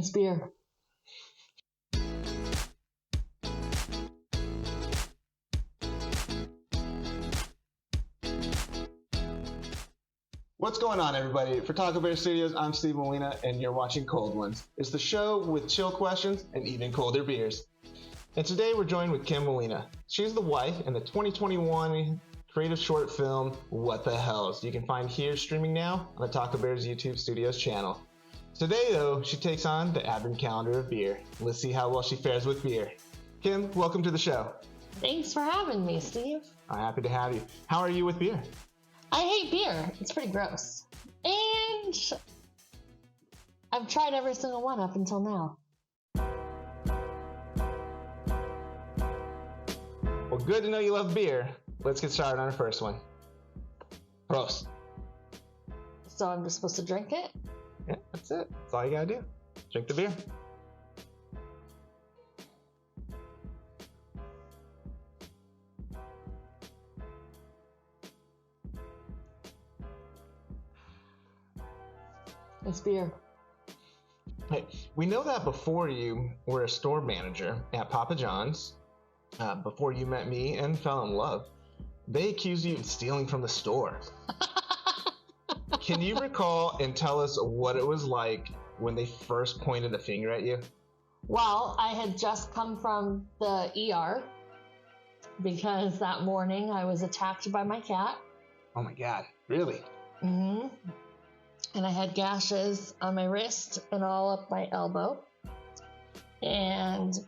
It's beer. What's going on, everybody? For Taco Bear Studios, I'm Steve Molina, and you're watching Cold Ones. It's the show with chill questions and even colder beers. And today we're joined with Kim Molina. She's the wife in the 2021 creative short film, What the Hells? You can find here streaming now on the Taco Bear's YouTube Studios channel. Today, though, she takes on the Advent Calendar of beer. Let's see how well she fares with beer. Kim, welcome to the show. Thanks for having me, Steve. I'm happy to have you. How are you with beer? I hate beer. It's pretty gross. And I've tried every single one up until now. Well, good to know you love beer. Let's get started on our first one. Prost. So I'm just supposed to drink it? Yeah, that's it. That's all you gotta do. Drink the beer. It's beer. Hey, we know that before you were a store manager at Papa John's, before you met me and fell in love, they accused you of stealing from the store. Can you recall and tell us what it was like when they first pointed the finger at you? Well, I had just come from the ER because that morning I was attacked by my cat. Oh my God, really? Mm-hmm. And I had gashes on my wrist and all up my elbow. And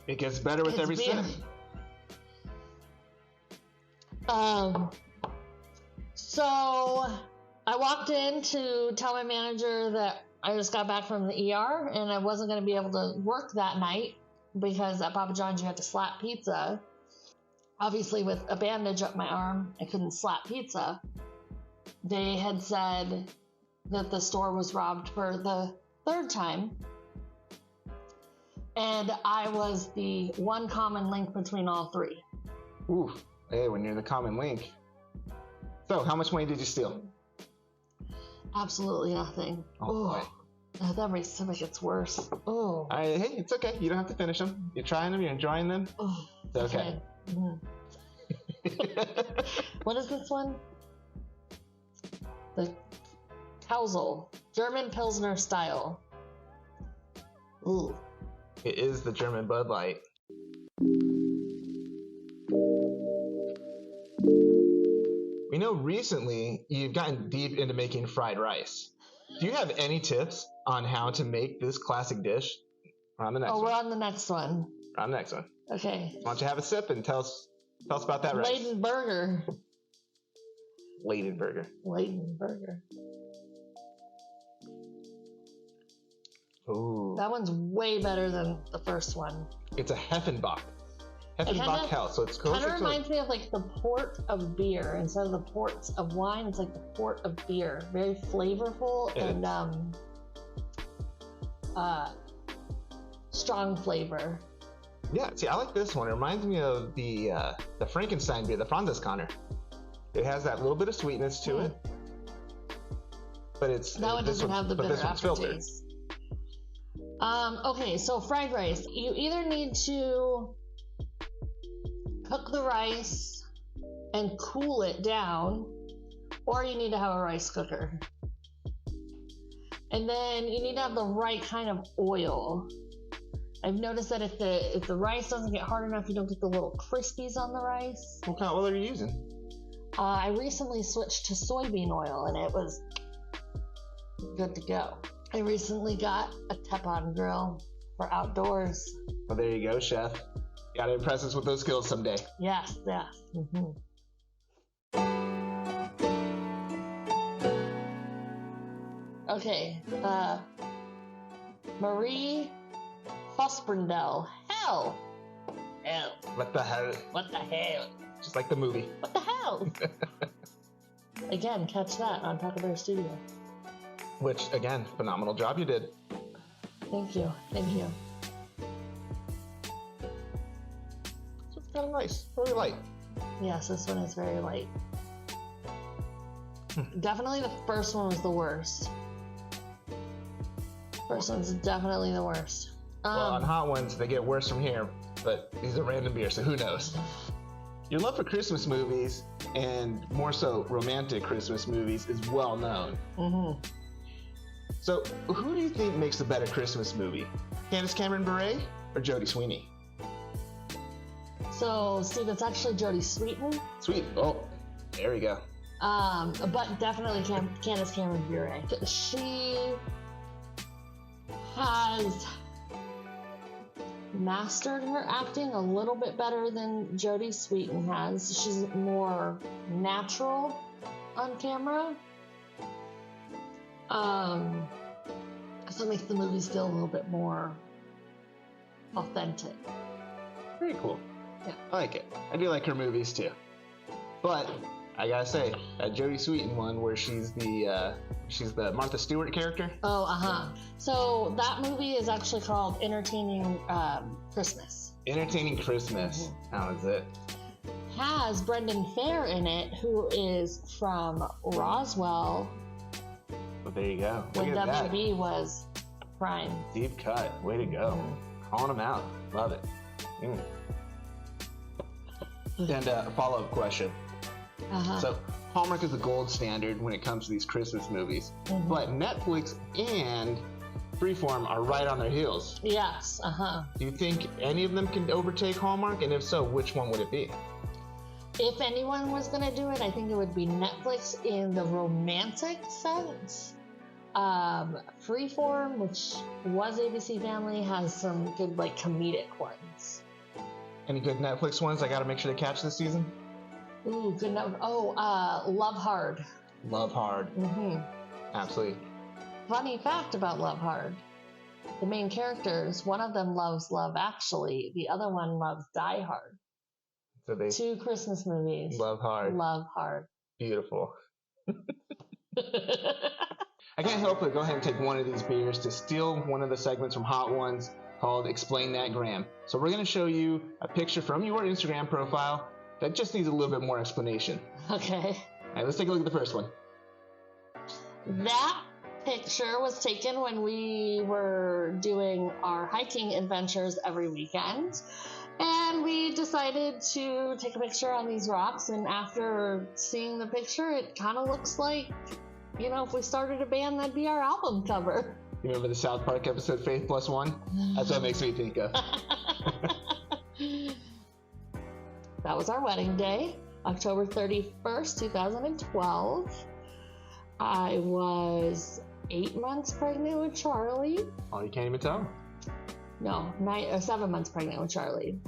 it gets better with every sip. So I walked in to tell my manager that I just got back from the ER and I wasn't going to be able to work that night because at Papa John's you had to slap pizza. Obviously, with a bandage up my arm, I couldn't slap pizza. They had said that the store was robbed for the third time. And I was the one common link between all three. Ooh, hey, when you're the common link. So, how much money did you steal? Absolutely nothing. Oh, boy. That makes it gets worse. Oh. Hey, it's okay. You don't have to finish them. You're trying them. You're enjoying them. Oh, it's okay. Mm-hmm. What is this one? The Tausel, German Pilsner style. Ooh. It is the German Bud Light. We know recently you've gotten deep into making fried rice. Do you have any tips on how to make this classic dish? We're on the next one. We're on the next one. We're on the next one. Okay. Why don't you have a sip and tell us about that rice? Leidenburger. Leidenburger. Leidenburger. Ooh. That one's way better than the first one. It's a Heffenbach. Heffenbach Hell, so it's closer to... Kind of reminds me of like the port of beer. Instead of the ports of wine, it's like the port of beer. Very flavorful and strong flavor. Yeah, see, I like this one. It reminds me of the Frankenstein beer, the Franziskaner. It has that little bit of sweetness to it. But it's... That one doesn't have the bitter aftertaste. Filtered. Okay, so fried rice. You either need to cook the rice and cool it down, or you need to have a rice cooker. And then you need to have the right kind of oil. I've noticed that if the rice doesn't get hard enough, you don't get the little crispies on the rice. What kind of oil are you using? I recently switched to soybean oil, and it was good to go. I recently got a Teflon grill for outdoors. Well, there you go, chef. You gotta impress us with those skills someday. Yes. Mm-hmm. Okay, Marie Hosprendell. Hell. What the hell? What the hell? Just like the movie. What the hell? Again, catch that on Taco Bear Studio. Which, again, phenomenal job you did. Thank you. So it's kind of nice. Very light. Yes, this one is very light. Definitely the first one was the worst. First one's definitely the worst. Well, on Hot Ones, they get worse from here, but these are random beers, so who knows? Your love for Christmas movies, and more so romantic Christmas movies, is well known. Mm-hmm. So, who do you think makes the better Christmas movie? Candace Cameron Bure or Jodie Sweeney? So, Steve, it's actually Jodie Sweetin. Sweet. Oh, there we go. But definitely Candace Cameron Bure. She has mastered her acting a little bit better than Jodie Sweetin has. She's more natural on camera. So it makes the movies feel a little bit more authentic. Very cool. Yeah. I like it. I do like her movies too. But I gotta say, that Jodie Sweetin one where she's the Martha Stewart character. Oh, So that movie is actually called Entertaining Christmas. Entertaining Christmas. Mm-hmm. How is it? Has Brendan Fair in it, who is from Roswell. Well, there you go. Look When at that. WB was prime. Deep cut. Way to go. Calling him out. Love it. And a follow-up question. So Hallmark is the gold standard when it comes to these Christmas movies. Mm-hmm. But Netflix and Freeform are right on their heels. Yes. Do you think any of them can overtake Hallmark? And if so, which one would it be? If anyone was going to do it, I think it would be Netflix in the romantic sense. Freeform, which was ABC Family, has some good comedic ones. Any good Netflix ones I gotta make sure to catch this season? Ooh, good note. Oh, Love Hard. Love Hard. Mm-hmm. Absolutely. Funny fact about Love Hard. The main characters, one of them loves Love Actually, the other one loves Die Hard. So they 2 Christmas movies. Love Hard. Love Hard. Beautiful. I can't help but go ahead and take one of these beers to steal one of the segments from Hot Ones called Explain That Graham. So we're going to show you a picture from your Instagram profile that just needs a little bit more explanation. Okay. All right, let's take a look at the first one. That picture was taken when we were doing our hiking adventures every weekend. And we decided to take a picture on these rocks. And after seeing the picture, it kind of looks like, if we started a band, that'd be our album cover. You remember the South Park episode Faith Plus One? That's what it makes me think of. That was our wedding day, October 31st, 2012. I was 8 months pregnant with Charlie. Oh, you can't even tell? No, 7 months pregnant with Charlie.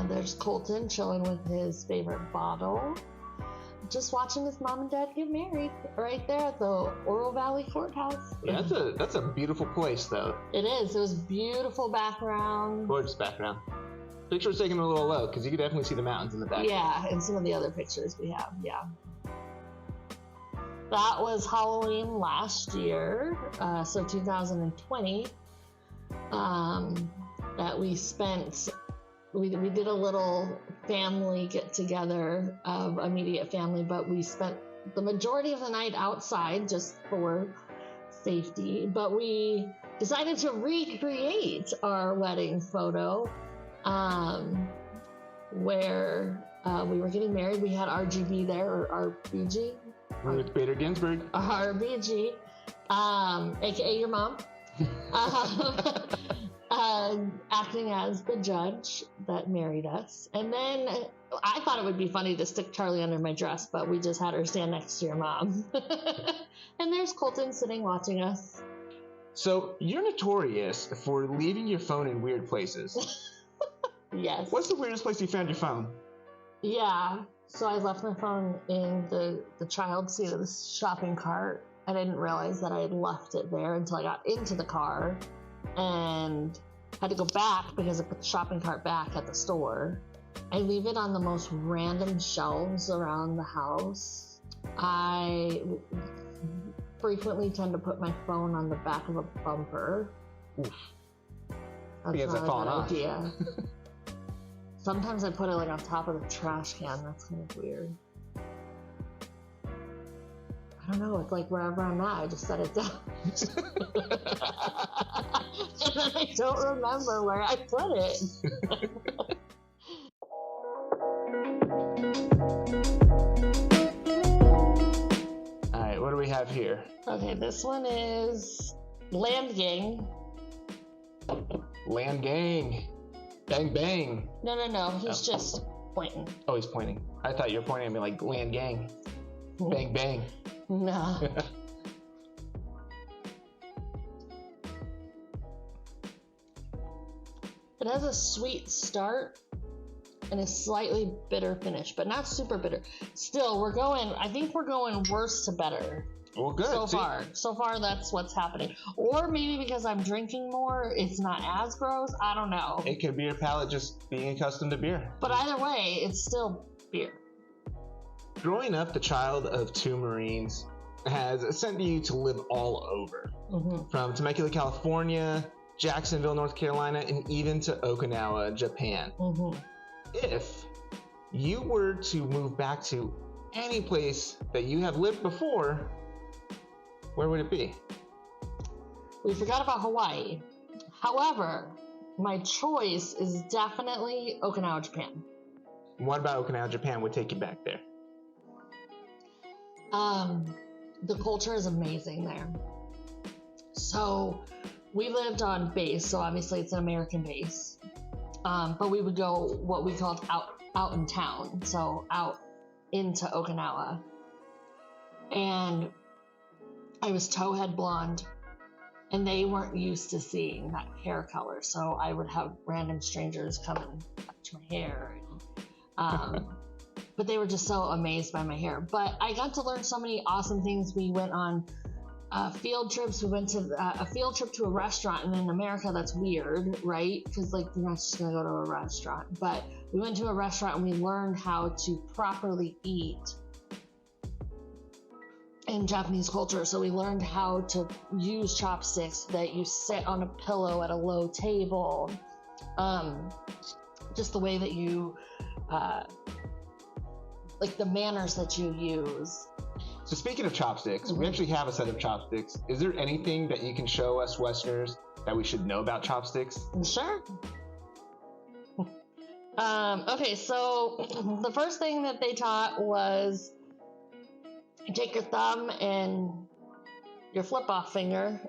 There's Colton chilling with his favorite bottle. Just watching his mom and dad get married right there at the Oro Valley Courthouse. Yeah, that's a beautiful place, though. It is. It was beautiful background. Gorgeous background. Picture was taken a little low because you could definitely see the mountains in the back. Yeah, and some of the other pictures we have. Yeah. That was Halloween last year, so 2020. That we spent. We did a little family get together of immediate family, but we spent the majority of the night outside just for safety. But we decided to recreate our wedding photo where we were getting married. We had RGB there, or RBG. Ruth Bader Ginsburg. RBG, aka your mom. Acting as the judge that married us. And then I thought it would be funny to stick Charlie under my dress, but we just had her stand next to your mom. And there's Colton sitting watching us. So you're notorious for leaving your phone in weird places. Yes. What's the weirdest place you found your phone? Yeah. So I left my phone in the child seat of the shopping cart. I didn't realize that I had left it there until I got into the car and had to go back because I put the shopping cart back at the store. I leave it on the most random shelves around the house. I frequently tend to put my phone on the back of a bumper. Oof. That's Because not it fallen a good off. idea. Sometimes I put it on top of the trash can. That's kind of weird. I don't know. It's like wherever I'm at, I just set it down. And then I don't remember where I put it. All right, what do we have here? Okay, this one is Land Gang. Land Gang. Bang, bang. No. He's just pointing. Oh, he's pointing. I thought you were pointing at me like Land Gang. Bang, bang. No. It has a sweet start and a slightly bitter finish, but not super bitter. Still, I think we're going worse to better. Well, good. So far, that's what's happening. Or maybe because I'm drinking more, it's not as gross. I don't know. It could be your palate just being accustomed to beer. But either way, it's still beer. Growing up the child of two Marines has sent you to live all over. Mm-hmm. From Temecula, California, Jacksonville, North Carolina, and even to Okinawa, Japan. Mm-hmm. If you were to move back to any place that you have lived before, where would it be? We forgot about Hawaii. However, my choice is definitely Okinawa, Japan. What about Okinawa, Japan would take you back there? The culture is amazing there. So we lived on base, so obviously it's an American base. But we would go what we called out in town, so out into Okinawa. And I was towhead blonde, and they weren't used to seeing that hair color, so I would have random strangers come and touch my hair. But they were just so amazed by my hair. But I got to learn so many awesome things. We went on field trips. We went to a field trip to a restaurant, and in America that's weird, right? Because like you're not just gonna go to a restaurant. But we went to a restaurant and we learned how to properly eat in Japanese culture. So we learned how to use chopsticks, that you sit on a pillow at a low table, just the way that you like the manners that you use. So speaking of chopsticks, we actually have a set of chopsticks. Is there anything that you can show us Westerners that we should know about chopsticks? Sure. Okay, so the first thing that they taught was you take your thumb and your flip-off finger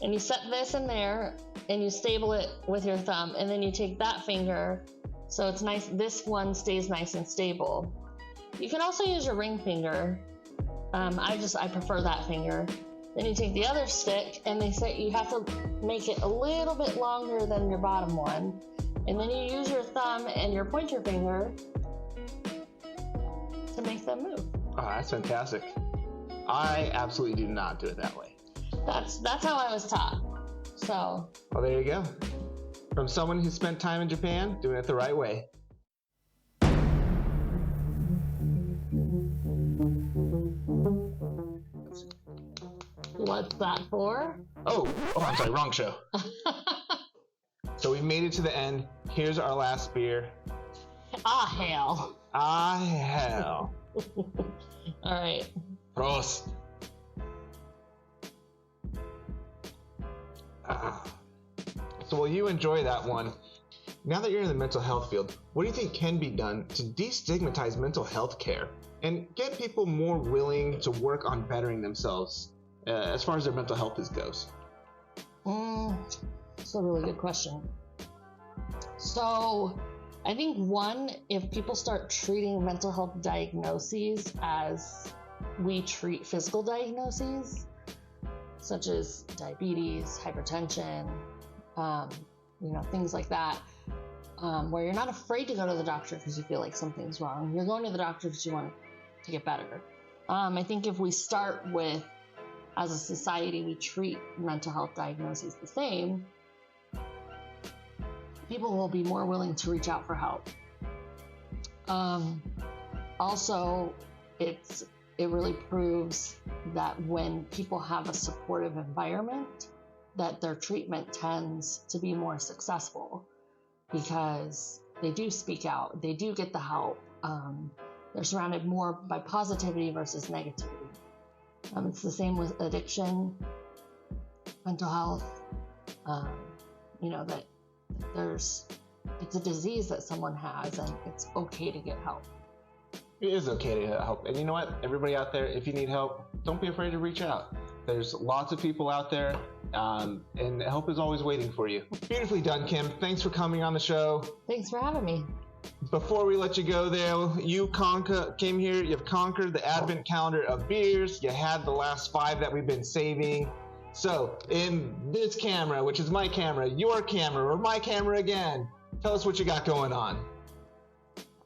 and you set this in there and you stable it with your thumb, and then you take that finger so it's nice. This one stays nice and stable. You can also use your ring finger. I prefer that finger. Then you take the other stick, and they say you have to make it a little bit longer than your bottom one. And then you use your thumb and your pointer finger to make them move. Oh, that's fantastic. I absolutely do not do it that way. That's how I was taught. So. Well, there you go. From someone who spent time in Japan, doing it the right way. What's that for? Oh, I'm sorry, wrong show. So we made it to the end. Here's our last beer. Ah, hell. Ah, hell. All right. Prost. So while you enjoy that one, now that you're in the mental health field, what do you think can be done to destigmatize mental health care and get people more willing to work on bettering themselves as far as their mental health goes? That's a really good question. So I think one, if people start treating mental health diagnoses as we treat physical diagnoses, such as diabetes, hypertension, things like that, where you're not afraid to go to the doctor because you feel like something's wrong. You're going to the doctor because you want to get better. I think if we start with, as a society, we treat mental health diagnoses the same, people will be more willing to reach out for help. Also, it really proves that when people have a supportive environment, that their treatment tends to be more successful because they do speak out, they do get the help, they're surrounded more by positivity versus negativity. It's the same with addiction, mental health. That it's a disease that someone has, and it's okay to get help. It is okay to get help. And you know what? Everybody out there, if you need help, don't be afraid to reach out. There's lots of people out there, and help is always waiting for you. Beautifully done, Kim. Thanks for coming on the show. Thanks for having me. Before we let you go there, you came here, you've conquered the Advent Calendar of beers. You had the last 5 that we've been saving. So, in this camera, which is my camera, your camera, or my camera again, tell us what you got going on.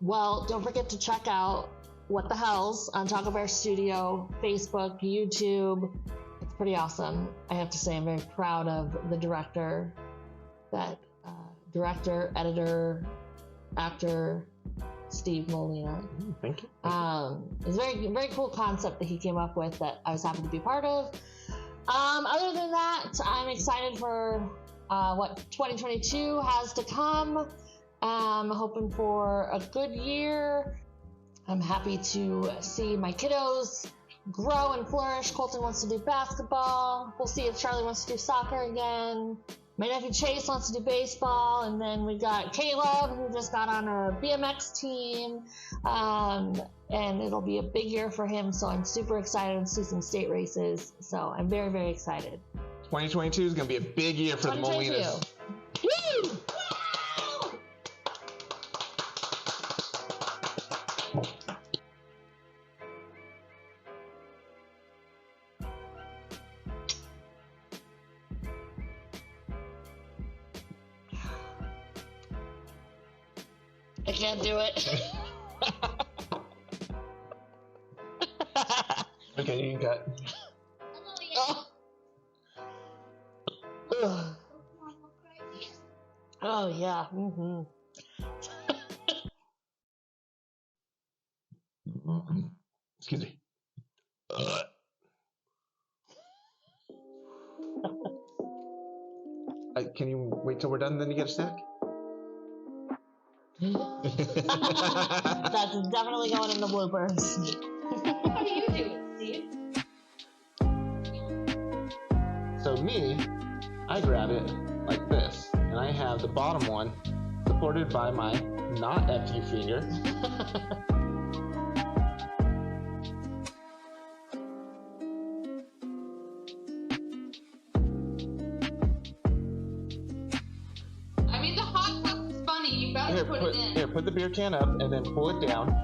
Well, don't forget to check out What the Hells on Taco Bear Studio, Facebook, YouTube. It's pretty awesome. I have to say I'm very proud of the director, editor, actor, Steve Molina. Thank you. It's a very, very cool concept that he came up with that I was happy to be part of. Other than that, I'm excited for what 2022 has to come. I'm hoping for a good year. I'm happy to see my kiddos grow and flourish. Colton wants to do basketball. We'll see if Charlie wants to do soccer again. My nephew Chase wants to do baseball. And then we got Caleb, who just got on a BMX team. And it'll be a big year for him, so I'm super excited to see some state races. So I'm very, very excited. 2022 is going to be a big year for the Molinas. Woo! I can't do it. Okay, you can cut. Oh, oh yeah. Excuse me. Can you wait till we're done, then you get a snack? That's definitely going in the bloopers. How do you do it, Steve? So me, I grab it like this, and I have the bottom one supported by my not FU finger. I mean, the hot sauce is funny. You better put it in. Here, put the beer can up and then pull it down.